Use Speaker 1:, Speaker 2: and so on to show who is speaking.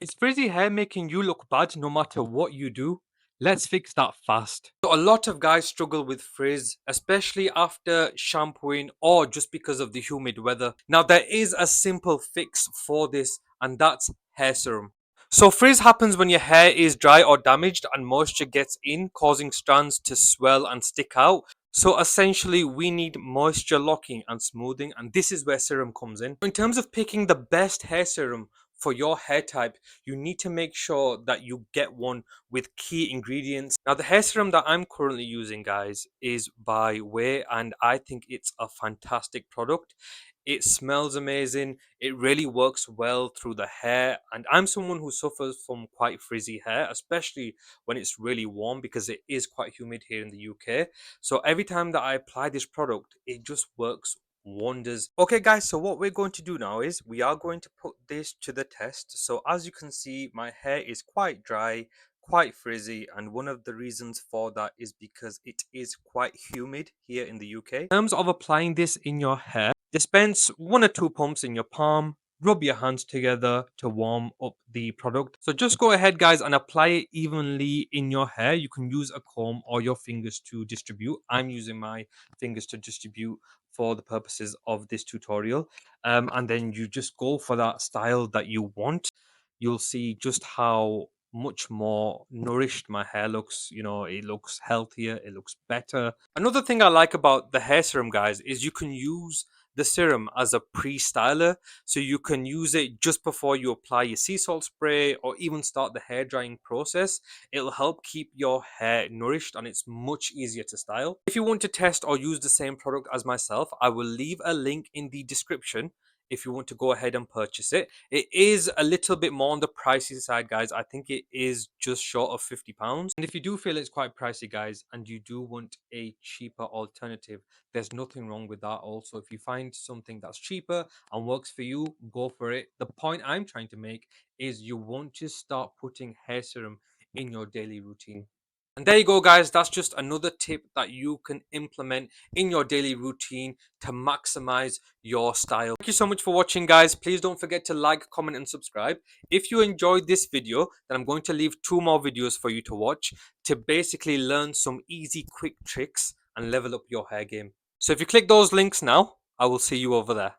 Speaker 1: Is frizzy hair making you look bad no matter what you do? Let's fix that fast. So a lot of guys struggle with frizz, especially after shampooing or just because of the humid weather. Now there is a simple fix for this, and that's hair serum. So frizz happens when your hair is dry or damaged and moisture gets in, causing strands to swell and stick out. So essentially we need moisture locking and smoothing, and this is where serum comes in terms of picking the best hair serum for your hair type. You need to make sure that you get one with key ingredients. Now the hair serum that I'm currently using, guys, is by Ouai, and I think it's a fantastic product. It smells amazing. It really works well through the hair. And I'm someone who suffers from quite frizzy hair, especially when it's really warm because it is quite humid here in the UK. So every time that I apply this product, it just works wonders. Okay, guys, so what we're going to do now is we are going to put this to the test. So as you can see, my hair is quite dry, quite frizzy, and one of the reasons for that is because it is quite humid here in the UK. In terms of applying this in your hair, dispense 1 or 2 pumps in your palm, rub your hands together to warm up the product. So just go ahead, guys, and apply it evenly in your hair. You can use a comb or your fingers to distribute. I'm using my fingers to distribute for the purposes of this tutorial. And then you just go for that style that you want. You'll see just how much more nourished my hair looks. You know, it looks healthier, it looks better. Another thing I like about the hair serum, guys, is you can use the serum as a pre-styler. So you can use it just before you apply your sea salt spray or even start the hair drying process. It'll help keep your hair nourished and it's much easier to style. If you want to test or use the same product as myself, I will leave a link in the description if you want to go ahead and purchase it. It is a little bit more on the pricey side, guys. I think it is just short of £50. And if you do feel it's quite pricey, guys, and you do want a cheaper alternative, there's nothing wrong with that. Also, if you find something that's cheaper and works for you, go for it. The point I'm trying to make is you want to start putting hair serum in your daily routine. And there you go, guys. That's just another tip that you can implement in your daily routine to maximize your style. Thank you so much for watching, guys. Please don't forget to like, comment, and subscribe. If you enjoyed this video, then I'm going to leave 2 more videos for you to watch to basically learn some easy, quick tricks and level up your hair game. So if you click those links now, I will see you over there.